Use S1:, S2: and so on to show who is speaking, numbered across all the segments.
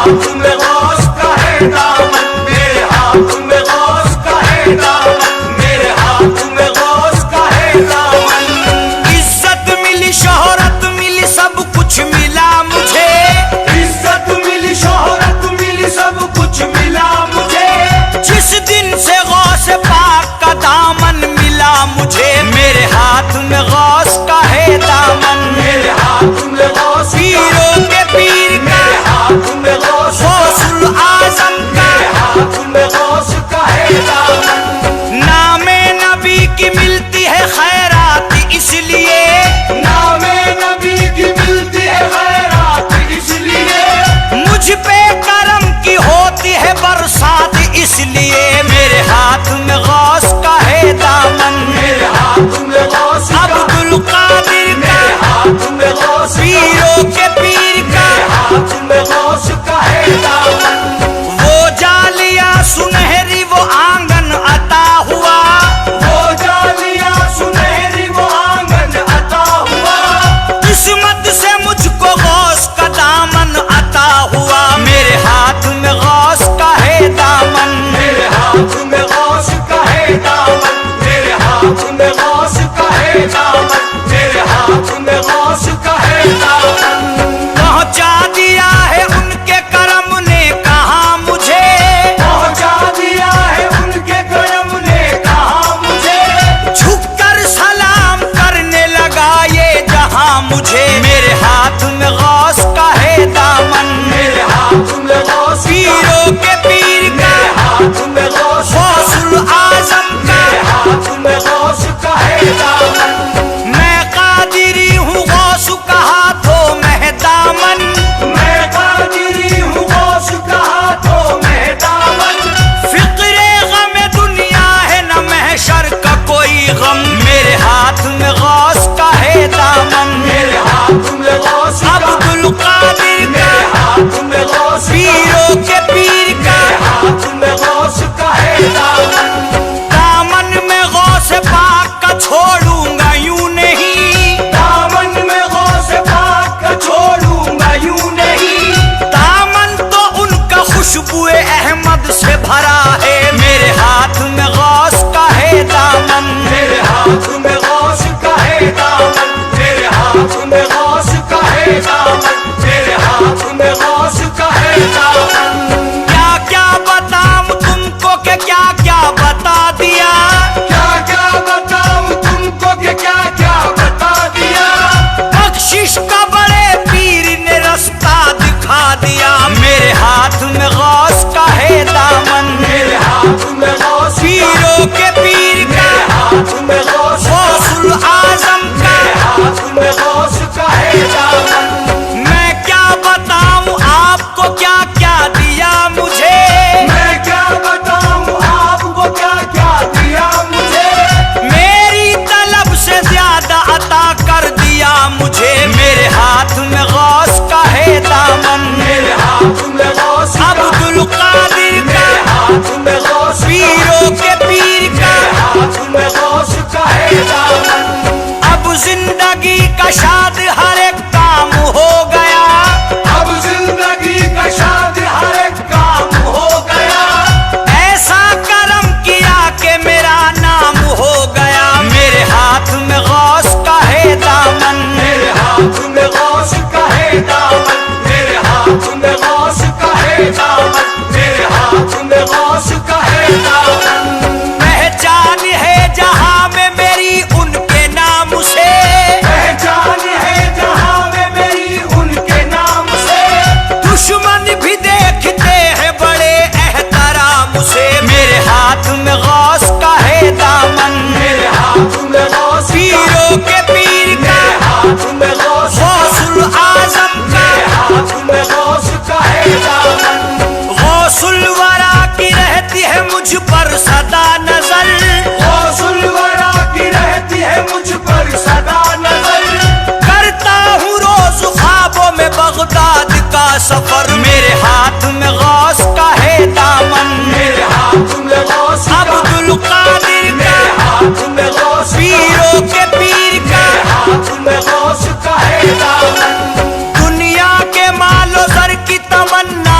S1: हाथ में गौस का है दामन, मेरे हाथ में गौस का है दामन, मेरे हाथ में गौस का है दामन।
S2: इज्जत मिली, शोहरत मिली, सब कुछ मिला मुझे।
S1: इज्जत मिली, शोहरत मिली, सब कुछ मिला मुझे।
S2: जिस दिन से गौस पाक का दामन मिला मुझे, मेरे हाथ में गौस का है दामन,
S1: मेरे हाथ में गौस
S2: पीरों के पीर का,
S1: मेरे हाथ में गौस
S2: गौसुल आजम का,
S1: मेरे हाथ में गौस का है दामन।
S2: नामे नबी की मिलती है खैरात इसलिए,
S1: नामे नबी की मिलती है खैरात इसलिए,
S2: मुझ पे करम की होती है बरसात इसलिए, मेरे हाथ में गौस का है दामन,
S1: मेरे हाथ में गौस
S2: अब्दुल कादिर का,
S1: मेरे हाथ में गौस
S2: पीरों के पीर का,
S1: हाथ में गौस का है दामन।
S2: वो जालिया सुनहरी वो आंगन अता हुआ,
S1: वो जालिया सुनहरी वो आंगन अता हुआ,
S2: किस्मत से मुझको गौस का दामन अता हुआ, मेरे हाथ में गौस का है दामन,
S1: मेरे हाथ में गौस का है दामन, मेरे हाथ में गौस का है दामन, मेरे हाथ में गौस का है दामन।
S2: पहुंचा दिया है उनके करम ने कहा मुझे,
S1: पहुंचा दिया है उनके करम ने कहा मुझे,
S2: झुककर सलाम करने लगा ये जहां मुझे, मेरे हाथ में गौस का है दामन,
S1: मेरे हाथ में गौस
S2: पीरों के पीर का,
S1: हाथ में गौस
S2: गौसुल आजम का,
S1: हाथ में गौस का है दामन।
S2: मैं कादिरी हूँ गौस का हाथों में दामन,
S1: मैं कादिरी हूँ गौस का हाथों में दामन,
S2: फिक्रे गम दुनिया है न महशर का कोई गम, मेरे हाथ में गौस का है दामन,
S1: मेरे हाथ में गौस
S2: अब्दुल कादिर का,
S1: मेरे हाथ में गौस
S2: पीरों के पीर का,
S1: हाथ में गौस का है दामन।
S2: दामन में गौस पाक का छोड़ूंगा यूं नहीं,
S1: दामन में गौस पाक का छोड़ूंगा यूं नहीं,
S2: दामन तो उनका खुशबुए अहमद से भरा है, मेरे हाथ में गौस का है दामन,
S1: मेरे हाथ में गौस का है दामन, मेरे हाथ में गौस का है दामन, मेरे हाथ में गौस का है दामन।
S2: क्या क्या बताऊं तुमको के क्या क्या बता दिया,
S1: क्या क्या बताऊं तुमको कि क्या क्या बता दिया,
S2: बख्शिश का बड़े पीर ने रास्ता दिखा दिया, मेरे हाथ में गौस का है दामन,
S1: मेरे हाथ में गौस
S2: पीरों के पीर का,
S1: हाथ में गौस
S2: गौसुल आजम का,
S1: हाथ में गौस का है दामन।
S2: मैं क्या बताऊं आपको क्या क्या दिया मुझे,
S1: मैं क्या बताऊं आपको क्या क्या दिया मुझे,
S2: मेरी तलब से ज्यादा अता कर दिया मुझे, मेरे हाथ में गौस का है दामन,
S1: मेरे हाथ में गौस
S2: अब्दुल कादिर का,
S1: हाथ में गौस
S2: पीरों के पीर का,
S1: हाथ में गौस का है दामन।
S2: अब जिंदगी का शाद हर एक काम हो गया,
S1: अब जिंदगी का शाद हर एक काम हो गया,
S2: ऐसा करम किया कि मेरा नाम हो गया, मेरे हाथ में गौस का है दामन,
S1: मेरे हाथ में गौस का है दामन, मेरे हाथ में गौस का है दामन, मेरे हाथ में गौस का है दामन।
S2: पहचान है जहां में मेरी उनके नाम से,
S1: पहचान है जहां में मेरी उनके नाम से,
S2: दुश्मन भी देखते हैं बड़े एहतराम से, मेरे हाथ में गौस का है दामन,
S1: मेरे हाथ में गौस
S2: पीरों के पीर का,
S1: हाथ में गौस
S2: गौसुल आजम का,
S1: हाथ में गौस का है दामन।
S2: गौसुल वरा की रहती है मुझ पर सदा नजर,
S1: गौसुल वरा की रहती है मुझ पर सदा नजर,
S2: करता हूँ रोज ख्वाबों में बगदाद का सफर, मेरे हाथ में गौस का है दामन,
S1: मेरे हाथ में गौस
S2: अब्दुल कादिर का,
S1: हाथ में गौस
S2: पीरों के पीर का,
S1: हाथ में गौस का है दामन।
S2: दुनिया के मालो सर की तमन्ना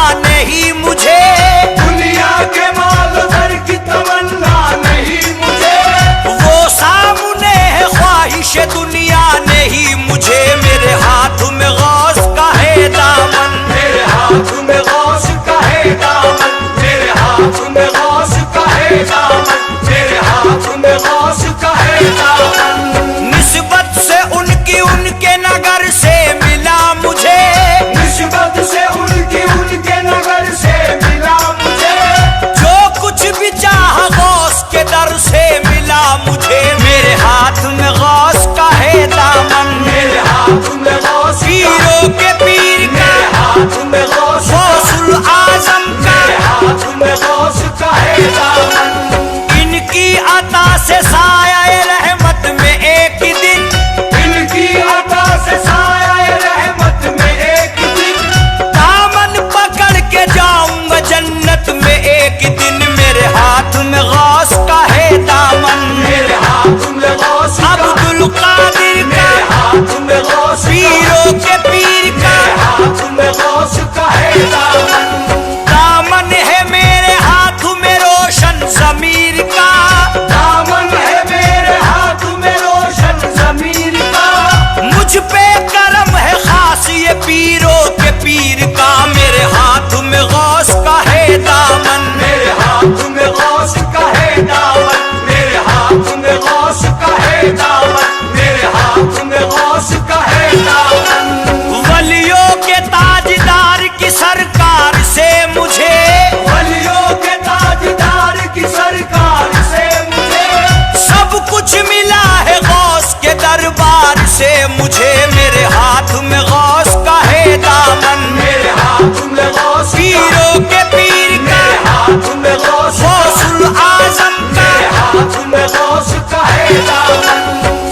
S1: हाथ में गौस
S2: गौसुल आजम का
S1: मेरे हाथ में गौस का है दामन।
S2: इनकी अता से साया रहमत में एक दिन,
S1: इनकी अता से साया रहमत में एक दिन,
S2: दामन पकड़ के जाऊंगा जन्नत में एक दिन। मेरे हाथ में गौस का है दामन,
S1: मेरे हाथ में गौस का,
S2: अब्दुल कादिर का,
S1: मेरे हाथ में गौस का,
S2: पीरों के पीर का
S1: मेरे हाथ में गौस का है दामन।
S2: दामन है मेरे हाथ में रोशन ज़मीर का,
S1: दामन है मेरे हाथ में रोशन ज़मीर का,
S2: मुझ पे करम है खास ये पीरों के पीर का। मेरे हाथ में गौस का है दामन,
S1: मेरे हाथ में गौस का है दामन, मेरे हाथ में गौस का है दामन, मेरे हाथ में गौस का है दामन।
S2: वलियों के ताजदार की सरकार से मुझे,
S1: वलियों के ताजदार की सरकार से मुझे,
S2: सब कुछ मिला है गौस के दरबार से मुझे। मेरे हाथ में गौस का है दामन,
S1: मेरे हाथ में गौस का,
S2: पीरों के पीर का,
S1: मेरे हाथ में गौस का,
S2: गौसुल आजम का,
S1: मेरे हाथ में गौस का है दामन।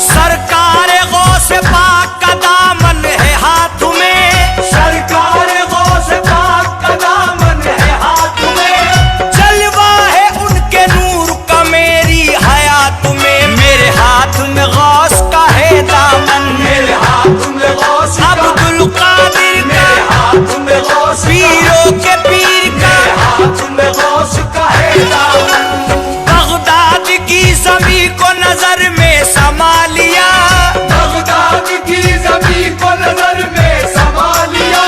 S2: सरकार गौस पाक का दामन है हाथ में,
S1: सरकार गौस पाक का दामन है हाथ में,
S2: जलवा है उनके नूर का मेरी हयात में। मेरे हाथ में गौस का है दामन,
S1: मेरे हाथ में गौस का,
S2: अब्दुल कादिर का,
S1: मेरे हाथ में गौस का,
S2: पीरों के पीर का,
S1: मेरे हाथ में गौस का है दामन।
S2: बगदाद की जमी को नजर में समा लिया,
S1: बगदाद की जमीन को नजर में समा लिया,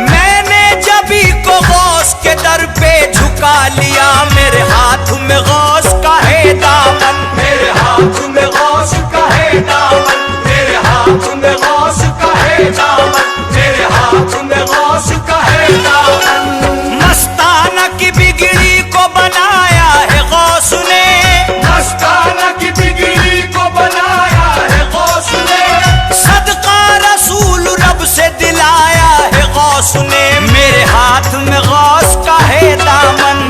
S2: मैंने जबी को गौस के दर पे झुका लिया। मेरे हाथ में गौस का है दामन,
S1: मेरे हाथ में गौस का है दामन, मेरे हाथ में गौस का है दामन, मेरे हाथ में गौस का है दामन।
S2: मस्ताना की बिगड़ी को बनाया है गौस ने,
S1: मस्ताना की बिगड़ी को बनाया है गौस ने,
S2: सदका रसूल रब से दिलाया है गौस ने। मेरे हाथ में गौस का है दामन,